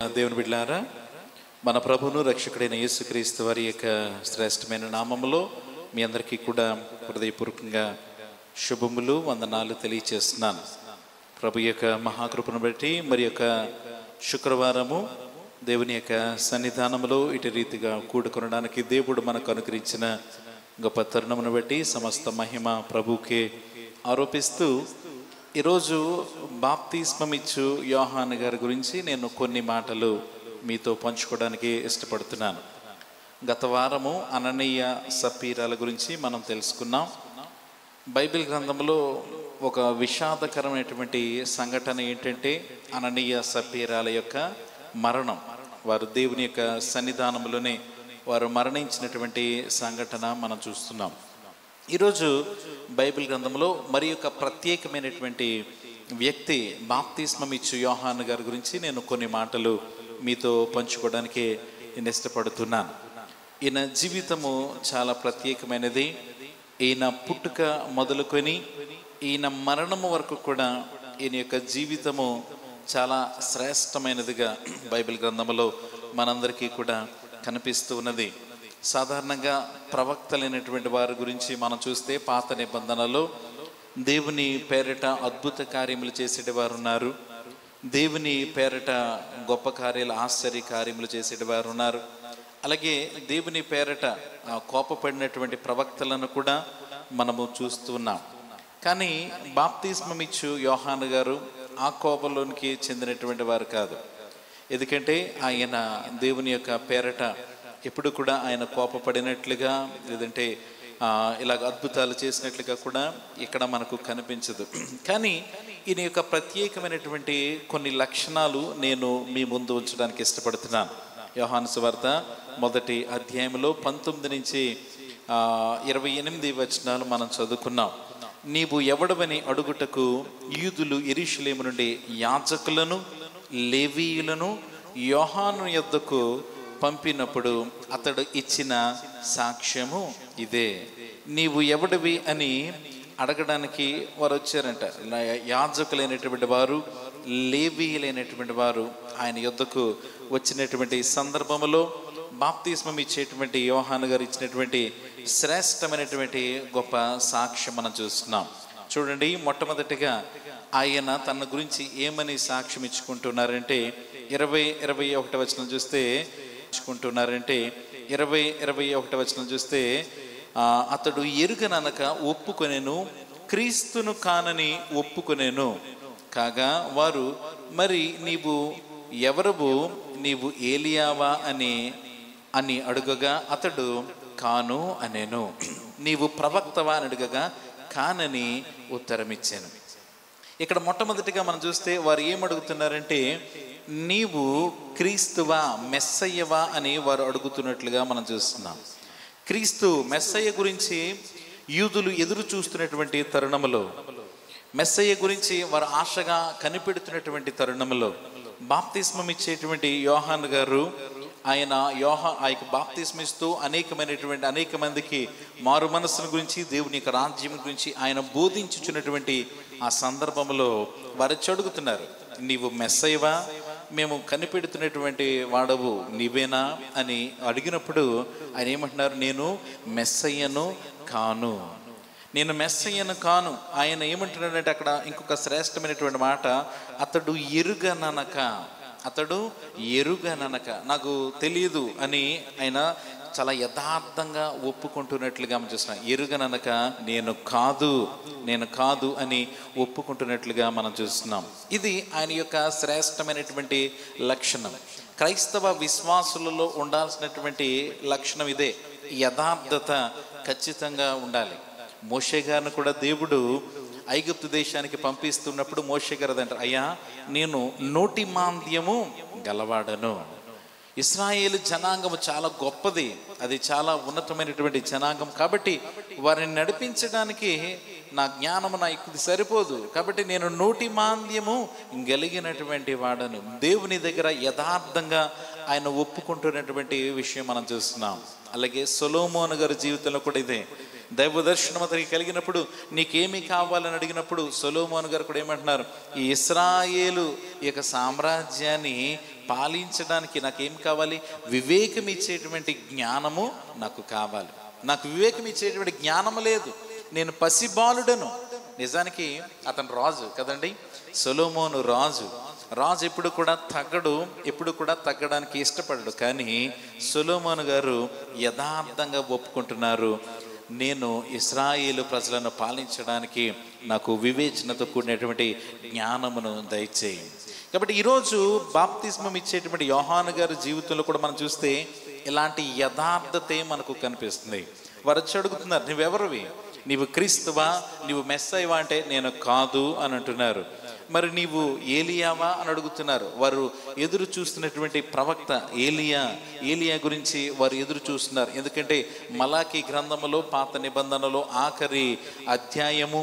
దేవుని బిడ్డలారా, మన ప్రభువును రక్షకుడైన యేసుక్రీస్తు వారి యొక్క శ్రేష్టమైన నామములో మీ అందరికీ కూడా హృదయపూర్వకంగా శుభములు వందనాలు తెలియచేస్తున్నాను. ప్రభు యొక్క మహాకృపను బట్టి మరి యొక్క శుక్రవారము దేవుని యొక్క సన్నిధానములో ఇటు రీతిగా కూడుకొనడానికి దేవుడు మనకు అనుగ్రహించిన గొప్ప తరుణమును బట్టి సమస్త మహిమ ప్రభువుకే ఆరోపిస్తూ ఈరోజు బాప్తిస్మమిచ్చు యోహాను గారి గురించి నేను కొన్ని మాటలు మీతో పంచుకోవడానికి ఇష్టపడుతున్నాను. గత వారము అననీయ సప్పీరాల గురించి మనం తెలుసుకున్నాం. బైబిల్ గ్రంథంలో ఒక విషాదకరమైనటువంటి సంఘటన ఏంటంటే అననీయ సప్పీరాల యొక్క మరణం. వారు దేవుని యొక్క సన్నిధానంలోనే వారు మరణించినటువంటి సంఘటన మనం చూస్తున్నాం. ఈరోజు బైబిల్ గ్రంథంలో మరి యొక్క ప్రత్యేకమైనటువంటి వ్యక్తి బాప్తిస్మమిచ్చు యోహాను గారి గురించి నేను కొన్ని మాటలు మీతో పంచుకోవడానికి నేను ఇష్టపడుతున్నాను. ఈయన జీవితము చాలా ప్రత్యేకమైనది. ఈయన పుట్టుక మొదలుకొని ఈయన మరణము వరకు కూడా ఈయన యొక్క జీవితము చాలా శ్రేష్టమైనదిగా బైబిల్ గ్రంథంలో మనందరికీ కూడా కనిపిస్తూ ఉన్నది. సాధారణంగా ప్రవక్తలైనటువంటి వారి గురించి మనం చూస్తే పాత నిబంధనలో దేవుని పేరిట అద్భుత కార్యములు చేసేటివారు ఉన్నారు. దేవుని పేరిట గొప్ప కార్యాలు ఆశ్చర్య కార్యములు చేసేటివారు ఉన్నారు. అలాగే దేవుని పేరిట కోపపడినటువంటి ప్రవక్తలను కూడా మనము చూస్తూ ఉన్నాం. కానీ బాప్తిస్మమిచ్చు యోహాను గారు ఆ కోపంలోనికి చెందినటువంటి వారు కాదు. ఎందుకంటే ఆయన దేవుని యొక్క పేరిట ఎప్పుడు కూడా ఆయన కోపపడినట్లుగా లేదంటే ఇలాగ అద్భుతాలు చేసినట్లుగా కూడా ఇక్కడ మనకు కనిపించదు. కానీ ఈయన యొక్క ప్రత్యేకమైనటువంటి కొన్ని లక్షణాలు నేను మీ ముందు ఉంచడానికి ఇష్టపడుతున్నాను. యోహాను సువార్త 1వ అధ్యాయంలో 19 నుంచి 28 వచనాలు మనం చదువుకున్నాం. నీవు ఎవడవని అడుగుటకు యూదులు యెరూషలేము నుండి యాజకులను లేవీయులను యోహాను యొద్దకు పంపినప్పుడు అతడు ఇచ్చిన సాక్ష్యము ఇదే. నీవు ఎవడివి అని అడగడానికి వారు వచ్చారంట. యాజకులైనటువంటి వారు లేవీయులైనటువంటి వారు ఆయన యొద్దకు వచ్చినటువంటి సందర్భంలో బాప్తిస్మం ఇచ్చేటువంటి యోహాను గారు ఇచ్చినటువంటి శ్రేష్టమైనటువంటి గొప్ప సాక్ష్యం మనం చూస్తున్నాం. చూడండి, మొట్టమొదటిగా ఆయన తన గురించి ఏమని సాక్ష్యం ఇచ్చుకుంటున్నారంటే 20-21 వచనం చూస్తే 20-21 వచనం చూస్తే అతడు ఎరుగననక ఒప్పుకొనెను, క్రీస్తును కానని ఒప్పుకొనెను. కాగా వారు మరి నీవు ఎవరవు, నీవు ఏలియావా అని అడుగగా అతడు కాను అనేను. నీవు ప్రవక్తవా అని అడుగగా కానని ఉత్తరమిచ్చాను. ఇక్కడ మొట్టమొదటిగా మనం చూస్తే వారు ఏమడుగుతున్నారంటే నీవు క్రీస్తువా, మెస్సయ్యవా అని వారు అడుగుతున్నట్లుగా మనం చూస్తున్నాం. క్రీస్తు మెస్సయ్య గురించి యూదులు ఎదురు చూస్తున్నటువంటి తరుణములో, మెస్సయ్య గురించి వారు ఆశగా కనిపెడుతున్నటువంటి తరుణములో బాప్తిస్మం ఇచ్చేటువంటి యోహాను గారు ఆయన బాప్తిస్మిస్తూ అనేక మందికి మారు మనస్సును గురించి దేవుని యొక్క రాజ్యం గురించి ఆయన బోధించుచున్నటువంటి ఆ సందర్భంలో వారు అడుగుతున్నారు, నీవు మెస్సయ్యవా, మేము కనిపెడుతున్నటువంటి వాడవు నీవేనా అని అడిగినప్పుడు ఆయన ఏమంటున్నారు, నేను మెస్సయ్యను కాను, నేను మెస్సయ్యను కాను. ఆయన ఏమంటున్నాడంటే అక్కడ ఇంకొక శ్రేష్టమైనటువంటి మాట, అతడు ఎరుగననక నాకు తెలియదు అని ఆయన చాలా యథార్థంగా ఒప్పుకుంటున్నట్లుగా మనం చూస్తున్నాం. ఎరుగననక నేను కాదు అని ఒప్పుకుంటున్నట్లుగా మనం చూస్తున్నాం. ఇది ఆయన యొక్క శ్రేష్టమైనటువంటి లక్షణం. క్రైస్తవ విశ్వాసులలో ఉండాల్సినటువంటి లక్షణం ఇదే. యథార్థత ఖచ్చితంగా ఉండాలి. మోషే గారిని కూడా దేవుడు ఐగుప్తు దేశానికి పంపిస్తున్నప్పుడు మోషే గారు అంటారు, అయ్యా నేను నోటి మాంద్యము గలవాడను. ఇశ్రాయేలు జనాంగము చాలా గొప్పది, అది చాలా ఉన్నతమైనటువంటి జనాంగం. కాబట్టి వారిని నడిపించడానికి నా జ్ఞానము నా యుక్తి సరిపోదు. కాబట్టి నేను నోటి మాంద్యము కలిగినటువంటి వాడను. దేవుని దగ్గర యథార్థంగా ఆయన ఒప్పుకుంటున్నటువంటి విషయం మనం చూస్తున్నాం. అలాగే సొలొమోను గారి జీవితంలో కూడా ఇదే. దైవ దర్శనం అతనికి కలిగినప్పుడు నీకేమి కావాలని అడిగినప్పుడు సొలొమోను గారు కూడా ఏమంటున్నారు, ఈ ఇశ్రాయేలు ఈ యొక్క సామ్రాజ్యాన్ని పాలించడానికి నాకేం కావాలి, వివేకం ఇచ్చేటువంటి జ్ఞానము నాకు కావాలి. నాకు వివేకం ఇచ్చేటువంటి జ్ఞానము లేదు, నేను పసిబాలుడను. నిజానికి అతను రాజు కదండి, సొలొమోను రాజు. రాజు ఎప్పుడు కూడా తగ్గడు, ఎప్పుడు కూడా తగ్గడానికి ఇష్టపడడు. కానీ సొలొమోను గారు యథార్థంగా ఒప్పుకుంటున్నారు, నేను ఇశ్రాయేలు ప్రజలను పాలించడానికి నాకు వివేచనతో కూడినటువంటి జ్ఞానమును దయచేయి. కాబట్టి ఈరోజు బాప్తిస్మం ఇచ్చేటువంటి యోహాను గారి జీవితంలో కూడా మనం చూస్తే ఇలాంటి యథార్థతే మనకు కనిపిస్తుంది. వారు వచ్చి అడుగుతున్నారు, నువ్వెవరివి, నీవు క్రీస్తువా, నీవు మెస్సయ్యవా అంటే నేను కాదు అని అంటున్నారు. మరి నీవు ఏలియావా అని అడుగుతున్నారు. వారు ఎదురు చూస్తున్నటువంటి ప్రవక్త ఏలియా గురించి వారు ఎదురు చూస్తున్నారు. ఎందుకంటే మలాకీ గ్రంథములో, పాత నిబంధనలో ఆఖరి అధ్యాయము,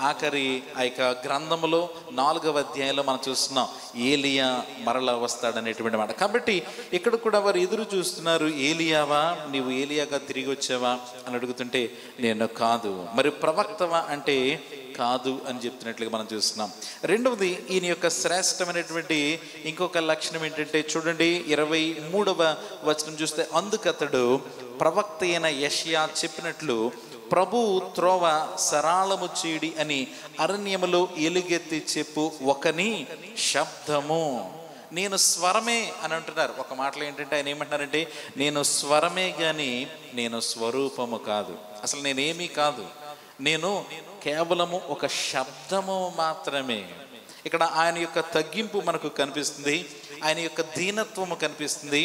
ఆఖరి ఆ యొక్క గ్రంథములో 4వ అధ్యాయంలో మనం చూస్తున్నాం ఏలియా మరలా వస్తాడనేటువంటి మాట. కాబట్టి ఇక్కడ కూడా వారు ఎదురు చూస్తున్నారు, ఏలియావా, నీవు ఏలియాగా తిరిగి వచ్చావా అని అడుగుతుంటే నేను కాదు. మరి ప్రవక్తవా అంటే కాదు అని చెప్తున్నట్లుగా మనం చూస్తున్నాం. రెండవది, ఈయన యొక్క శ్రేష్టమైనటువంటి ఇంకొక లక్షణం ఏంటంటే చూడండి, 23వ వచనం చూస్తే, అందుకతడు ప్రవక్త అయిన యెషయా చెప్పినట్లు ప్రభు త్రోవ సరాళము చేయడి అని అరణ్యములో ఎలుగెత్తి చెప్పు ఒకని శబ్దము. నేను స్వరమే అని అంటున్నారు. ఒక మాటలో ఏంటంటే ఆయన ఏమంటున్నారంటే, నేను స్వరమే కానీ నేను స్వరూపము కాదు, అసలు నేనేమీ కాదు, నేను కేవలము ఒక శబ్దము మాత్రమే. ఇక్కడ ఆయన యొక్క తగ్గింపు మనకు కనిపిస్తుంది, ఆయన యొక్క దీనత్వము కనిపిస్తుంది.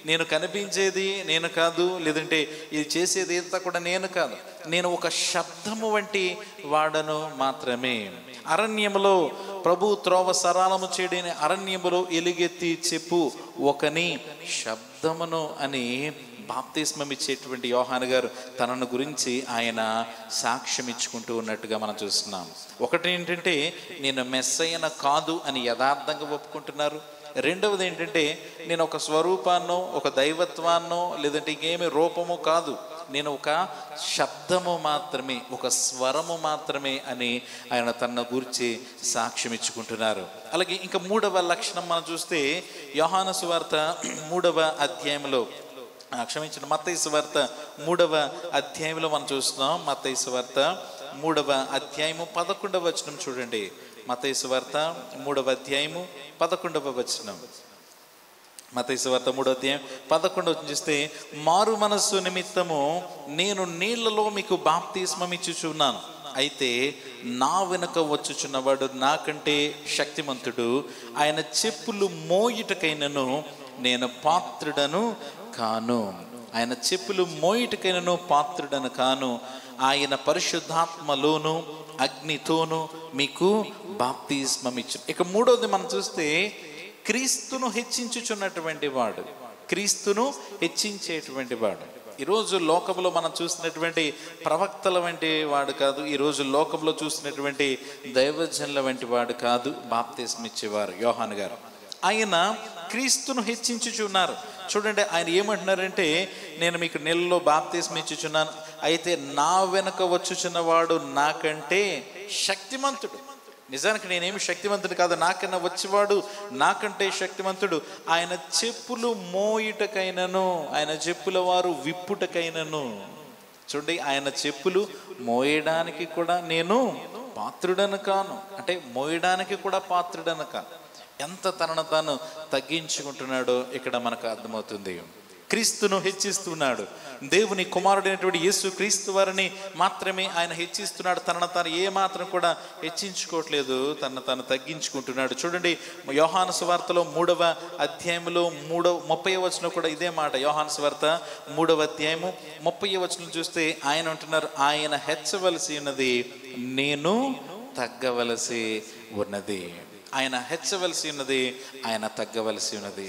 నేను కనిపించేది నేను కాదు, లేదంటే ఇది చేసేది అంతా కూడా నేను కాదు, నేను ఒక శబ్దము వంటి వాడను మాత్రమే. అరణ్యములో ప్రభు త్రోవ సరాళము చేయడని అరణ్యములో ఎలుగెత్తి చెప్పు ఒకని శబ్దమును అని బాప్తిస్మం ఇచ్చేటువంటి యోహాను గారు తనను గురించి ఆయన సాక్ష్యం ఇచ్చుకుంటూ ఉన్నట్టుగా మనం చూస్తున్నాం. ఒకటి ఏంటంటే నేను మెస్సయ్యను కాదు అని యథార్థంగా ఒప్పుకుంటున్నారు. రెండవది ఏంటంటే నేను ఒక స్వరూపాన్నో ఒక దైవత్వాన్నో లేదంటే ఇంకేమి రూపము కాదు, నేను ఒక శబ్దము మాత్రమే, ఒక స్వరము మాత్రమే అని ఆయన తన గురించి సాక్ష్యం ఇచ్చుకుంటున్నారు. అలాగే ఇంకా 3వ లక్షణం మనం చూస్తే యోహాను సువార్త 3వ అధ్యాయంలో, క్షమించిన మత్తయి సువార్త 3వ అధ్యాయంలో మనం చూస్తున్నాం. మత్తయి సువార్త 3వ అధ్యాయము 11వ వచనం చూడండి. మత్తయి సువార్త 3వ అధ్యాయము 11వ వచనం. మత్తయి సువార్త 3వ అధ్యాయం 11వ వచనం చూస్తే, మారు మనస్సు నిమిత్తము నేను నీళ్లలో మీకు బాప్తిస్మం ఇచ్చుచున్నాను, అయితే నా వెనుక వచ్చుచున్నవాడు నాకంటే శక్తిమంతుడు, ఆయన చెప్పులు మోయుటకైనను నేను పాత్రుడను కాను. ఆయన చెప్పులు మోయిటికైనను పాత్రుడను కాను. ఆయన పరిశుద్ధాత్మలోను అగ్నితోను మీకు బాప్తిస్మం ఇచ్చు. ఇక 3వది మనం చూస్తే క్రీస్తును హెచ్చించుచున్నటువంటి వాడు, క్రీస్తును హెచ్చించేటువంటి వాడు. ఈరోజు లోకంలో మనం చూస్తున్నటువంటి ప్రవక్తల వంటి వాడు కాదు, ఈరోజు లోకంలో చూస్తున్నటువంటి దైవజనుల వంటి వాడు కాదు బాప్తిస్మం ఇచ్చేవారు యోహాను గారు. ఆయన క్రీస్తును హెచ్చించుచున్నారు. చూడండి ఆయన ఏమంటున్నారంటే, నేను మీకు నీళ్ళలో బాప్తిస్మం ఇచ్చుచున్నాను, అయితే నా వెనుక వచ్చుచున్నవాడు నాకంటే శక్తిమంతుడు. నిజానికి నేనేమి శక్తిమంతుడు కాదు, నాకన్నా వచ్చేవాడు నాకంటే శక్తిమంతుడు. ఆయన చెప్పులు మోయుటకైనను, ఆయన చెప్పుల వారు విప్పుటకైనను. చూడండి, ఆయన చెప్పులు మోయడానికి కూడా నేను పాత్రుడను కాను, అంటే మోయడానికి కూడా పాత్రుడను కాను. ఎంత తనను తాను తగ్గించుకుంటున్నాడో ఇక్కడ మనకు అర్థమవుతుంది. క్రీస్తును హెచ్చిస్తున్నాడు, దేవుని కుమారుడైనటువంటి యేసు క్రీస్తు వారిని మాత్రమే ఆయన హెచ్చిస్తున్నాడు. తనను తాను ఏ మాత్రం కూడా హెచ్చించుకోవట్లేదు, తనను తాను తగ్గించుకుంటున్నాడు. చూడండి యోహాను సువార్తలో 3వ అధ్యాయంలో 30వ వచనం కూడా ఇదే మాట. యోహాను సువార్త 3వ అధ్యాయము 30వ వచనం చూస్తే ఆయన అంటున్నారు, ఆయన హెచ్చవలసి ఉన్నది, నేను తగ్గవలసి ఉన్నది. ఆయన హెచ్చవలసి ఉన్నది, ఆయన తగ్గవలసి ఉన్నది.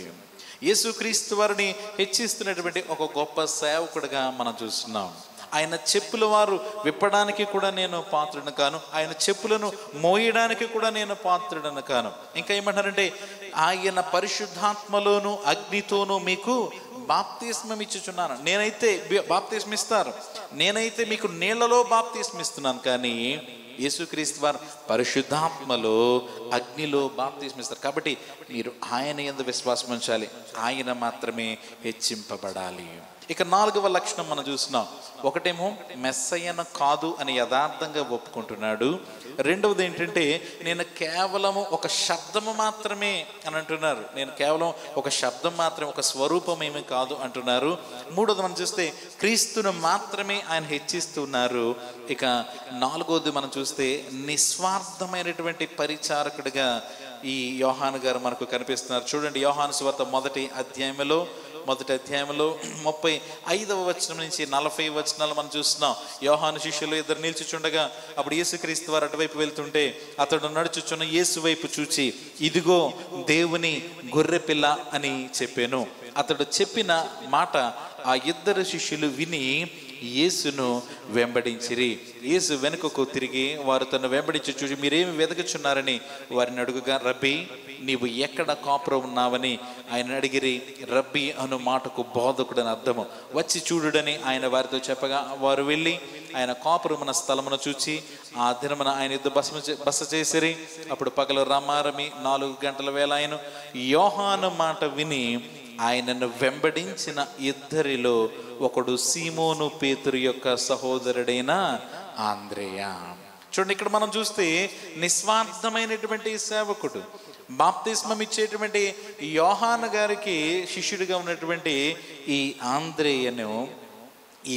యేసుక్రీస్తు వారిని హెచ్చిస్తున్నటువంటి ఒక గొప్ప సేవకుడిగా మనం చూస్తున్నాం. ఆయన చెప్పుల వారు విప్పడానికి కూడా నేను పాత్రుడను కాను, ఆయన చెప్పులను మోయడానికి కూడా నేను పాత్రుడను కాను. ఇంకా ఏమంటారంటే, ఆయన పరిశుద్ధాత్మలోను అగ్నితోనూ మీకు బాప్తిస్మం ఇచ్చుచున్నాను, నేనైతే బాప్తిస్మ ఇస్తారు, నేనైతే మీకు నీళ్లలో బాప్తిస్మ ఇస్తున్నాను, కానీ యేసుక్రీస్తు వారు పరిశుద్ధాత్మలో అగ్నిలో బాప్తిస్మ ఇస్తారు. కాబట్టి మీరు ఆయన యందు విశ్వాసం ఉంచాలి, ఆయన మాత్రమే హెచ్చింపబడాలి. ఇక 4వ లక్షణం మనం చూస్తున్నాం. ఒకటేమో మెస్సయ్యను కాదు అని యథార్థంగా ఒప్పుకుంటున్నాడు. రెండవది ఏంటంటే నేను కేవలము ఒక శబ్దము మాత్రమే అని అంటున్నారు. నేను కేవలం ఒక శబ్దం మాత్రమే, ఒక స్వరూపం ఏమీ కాదు అంటున్నారు. మూడవది మనం చూస్తే క్రీస్తును మాత్రమే ఆయన హెచ్చిస్తున్నారు. ఇక 4వది మనం చూస్తే నిస్వార్థమైనటువంటి పరిచారకుడిగా ఈ యోహాను గారు మనకు కనిపిస్తున్నారు. చూడండి, యోహాను సువార్త మొదటి అధ్యాయంలో 35వ వచనం నుంచి 40 వచనాలు మనం చూస్తున్నాం. యోహాను శిష్యులు ఇద్దరు నిల్చుచుండగా అప్పుడు యేసుక్రీస్తు వారు అటువైపు వెళ్తుంటే అతడు నడుచుచున్న యేసు వైపు చూచి, ఇదిగో దేవుని గొర్రె పిల్ల అని చెప్పాను. అతడు చెప్పిన మాట ఆ ఇద్దరు శిష్యులు విని యేసును వెంబడించిరి. యేసు వెనుకకు తిరిగి వారు తను వెంబడించి చూసి మీరేమి వెదకుచున్నారని వారిని అడుగుగా, రబ్బీ నీవు ఎక్కడ కాపురం ఉన్నావని ఆయన అడిగిరి. రబ్బీ అను మాటకు బోధకుడని అర్థము. వచ్చి చూడుడని ఆయన వారితో చెప్పగా వారు వెళ్ళి ఆయన కాపురమున స్థలమును చూచి ఆ దినమున ఆయన యుద్ధ బస చేసిరి. అప్పుడు పగలు రమారమి 4 గంటల వేళ ఆయన యోహాను మాట విని ఆయనను వెంబడించిన ఇద్దరిలో ఒకడు సీమోను పేతురు యొక్క సహోదరుడైన ఆంద్రేయ. చూడండి, ఇక్కడ మనం చూస్తే నిస్వార్థమైనటువంటి సేవకుడు, బాప్తిస్మం ఇచ్చేటువంటి యోహాను గారికి శిష్యుడిగా ఉన్నటువంటి ఈ ఆంద్రేయను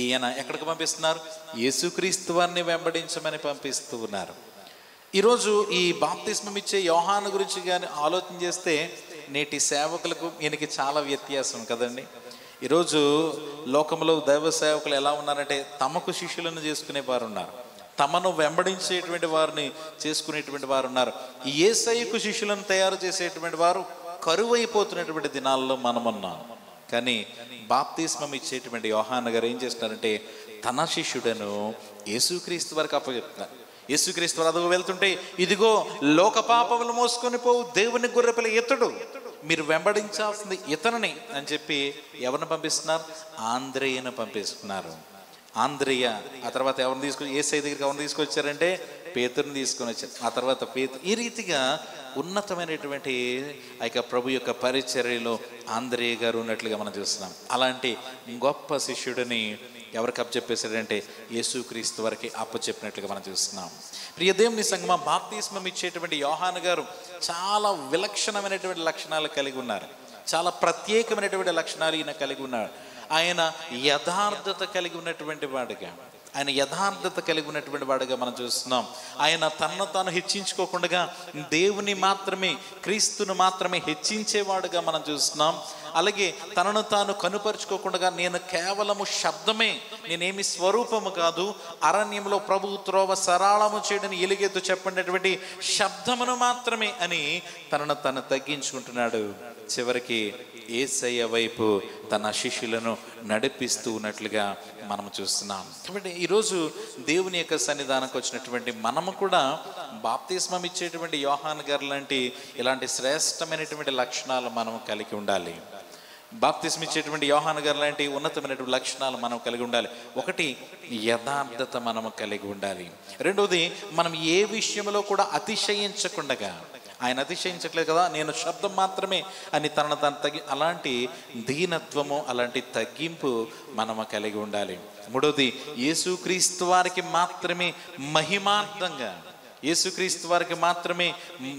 ఈయన ఎక్కడికి పంపిస్తున్నారు? యేసుక్రీస్తు వారిని వెంబడించమని పంపిస్తూ ఉన్నారు. ఈరోజు ఈ బాప్తిస్మం ఇచ్చే యోహాను గురించి కానీ ఆలోచన చేస్తే నేటి సేవకులకు ఈయనకి చాలా వ్యత్యాసం కదండి. ఈరోజు లోకంలో దైవ సేవకులు ఎలా ఉన్నారంటే తమకు శిష్యులను చేసుకునే వారు ఉన్నారు, తమను వెంబడించేటువంటి వారిని చేసుకునేటువంటి వారు ఉన్నారు. యేసయ్యకు శిష్యులను తయారు చేసేటువంటి వారు కరువైపోతున్నటువంటి దినాల్లో మనమున్నాం. కానీ బాప్తిస్మం ఇచ్చేటువంటి యోహాను గారు ఏం చేస్తున్నారంటే తన శిష్యుడను యేసుక్రీస్తు వరకు అప్పచెప్తున్నారు. యేసుక్రీస్తు వారు అదుగు వెళ్తుంటే, ఇదిగో లోక పాపములు మోసుకొని పోవు దేవుని గొర్రెపిల్ల ఇతడు, మీరు వెంబడించాల్సింది ఇతనిని అని చెప్పి ఎవరిని పంపిస్తున్నారు? ఆంద్రేయను పంపిస్తున్నారు. ఆంద్రేయ ఆ తర్వాత ఎవరిని తీసుకొచ్చి యేసయ్య దగ్గరికి ఎవరిని తీసుకొచ్చారంటే పేతురుని తీసుకొని వచ్చారు. ఆ తర్వాత పేతురు. ఈ రీతిగా ఉన్నతమైనటువంటి ఆ యొక్క ప్రభు యొక్క పరిచర్యలో ఆంద్రేయ గారు ఉన్నట్లుగా మనం చూస్తున్నాం. అలాంటి గొప్ప శిష్యుడిని ఎవరికి అప్పచెప్పేశాడంటే యేసుక్రీస్తు వారికి అప్పచెప్పినట్లుగా మనం చూస్తున్నాం. ప్రియ దేవుని సంగమా, బాప్తిస్మం ఇచ్చేటువంటి యోహాను గారు చాలా విలక్షణమైనటువంటి లక్షణాలు కలిగి ఉన్నారు. చాలా ప్రత్యేకమైనటువంటి లక్షణాలు ఈయన కలిగి ఉన్నారు. ఆయన యథార్థత కలిగి ఉన్నటువంటి వాడుగా, ఆయన యథార్థత కలిగి ఉన్నటువంటి వాడుగా మనం చూస్తున్నాం. ఆయన తనను తాను హెచ్చించుకోకుండా దేవుని మాత్రమే, క్రీస్తును మాత్రమే హెచ్చించేవాడుగా మనం చూస్తున్నాం. అలాగే తనను తాను కనుపరుచుకోకుండా నేను కేవలము శబ్దమే, నేనేమి స్వరూపము కాదు, అరణ్యంలో ప్రభు త్రోవ సరళము చేయడని ఎలుగెత్తు చెప్పినటువంటి శబ్దమును మాత్రమే అని తనను తను తగ్గించుకుంటున్నాడు. చివరికి యేసయ్య వైపు తన శిష్యులను నడిపిస్తూ ఉన్నట్లుగా మనం చూస్తున్నాం. కాబట్టి ఈరోజు దేవుని యొక్క సన్నిధానంకి వచ్చినటువంటి మనము కూడా బాప్తిస్మం ఇచ్చేటువంటి యోహాను గారు లాంటి ఇలాంటి శ్రేష్టమైనటువంటి లక్షణాలు మనం కలిగి ఉండాలి. బాప్తిస్మం ఇచ్చేటువంటి యోహాను గారు లాంటి ఉన్నతమైనటువంటి లక్షణాలు మనం కలిగి ఉండాలి. ఒకటి, యథార్థత మనము కలిగి ఉండాలి. రెండవది, మనం ఏ విషయంలో కూడా అతిశయించకుండగా, ఆయన అతిశయించట్లేదు కదా, నేను శబ్దం మాత్రమే అని తనను తాను అలాంటి దీనత్వము, అలాంటి తగ్గింపు మనము కలిగి ఉండాలి. మూడవది, యేసుక్రీస్తు వారికి మాత్రమే మహిమార్థంగా, యేసుక్రీస్తు వారికి మాత్రమే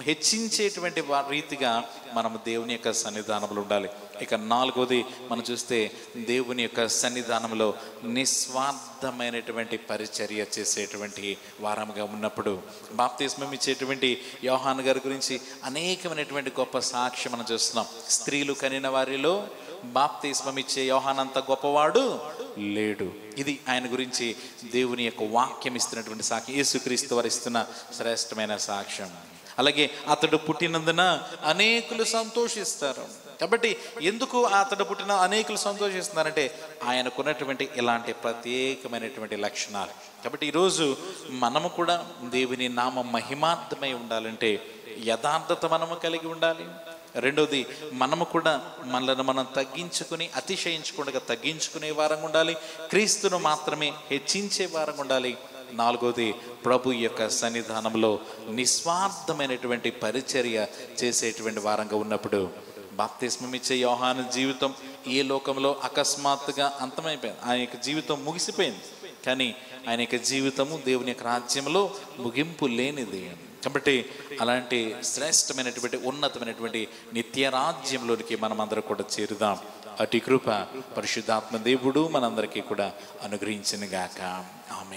హెచ్చించేటువంటి రీతిగా మనము దేవుని యొక్క సన్నిధానంలో ఉండాలి. ఇక 4వది మనం చూస్తే దేవుని యొక్క సన్నిధానంలో నిస్వార్థమైనటువంటి పరిచర్య చేసేటువంటి వారముగా ఉన్నప్పుడు, బాప్తిస్మం ఇచ్చేటువంటి యోహాను గారి గురించి అనేకమైనటువంటి గొప్ప సాక్ష్యం మనం చూస్తున్నాం. స్త్రీలు కనిన వారిలో బాప్తిస్మం ఇచ్చే యోహాను అంత గొప్పవాడు లేడు. ఇది ఆయన గురించి దేవుని యొక్క వాక్యం ఇస్తున్నటువంటి సాక్ష్యం, యేసుక్రీస్తు వారు ఇస్తున్న శ్రేష్టమైన సాక్ష్యం. అలాగే అతడు పుట్టినందున అనేకులు సంతోషిస్తారు. కాబట్టి ఎందుకు అతడు పుట్టిన అనేకులు సంతోషిస్తున్నారంటే ఆయనకున్నటువంటి ఇలాంటి ప్రత్యేకమైనటువంటి లక్షణాలు. కాబట్టి ఈరోజు మనము కూడా దేవుని నామ మహిమార్థమై ఉండాలంటే యథార్థత మనము కలిగి ఉండాలి. రెండవది, మనము కూడా మనల్ని మనం తగ్గించుకుని అతిశయించకుండా తగ్గించుకునే వారంగా ఉండాలి. క్రీస్తును మాత్రమే హెచ్చించే వారంగా ఉండాలి. నాలుగవది, ప్రభు యొక్క సన్నిధానంలో నిస్వార్థమైనటువంటి పరిచర్య చేసేటువంటి వారంగా ఉన్నప్పుడు బాప్తిస్మం ఇచ్చే యోహాను జీవితం ఈ లోకంలో అకస్మాత్తుగా అంతమైపోయింది. ఆయన యొక్క జీవితం ముగిసిపోయింది. కానీ ఆయన యొక్క జీవితము దేవుని యొక్క రాజ్యంలో ముగింపు లేనిది. కాబట్టి అలాంటి శ్రేష్టమైనటువంటి ఉన్నతమైనటువంటి నిత్య రాజ్యంలోనికి మనం అందరూ కూడా చేరుదాం. అటు కృప పరిశుద్ధాత్మ దేవుడు మనందరికీ కూడా అనుగ్రహించును గాక. ఆమేన్.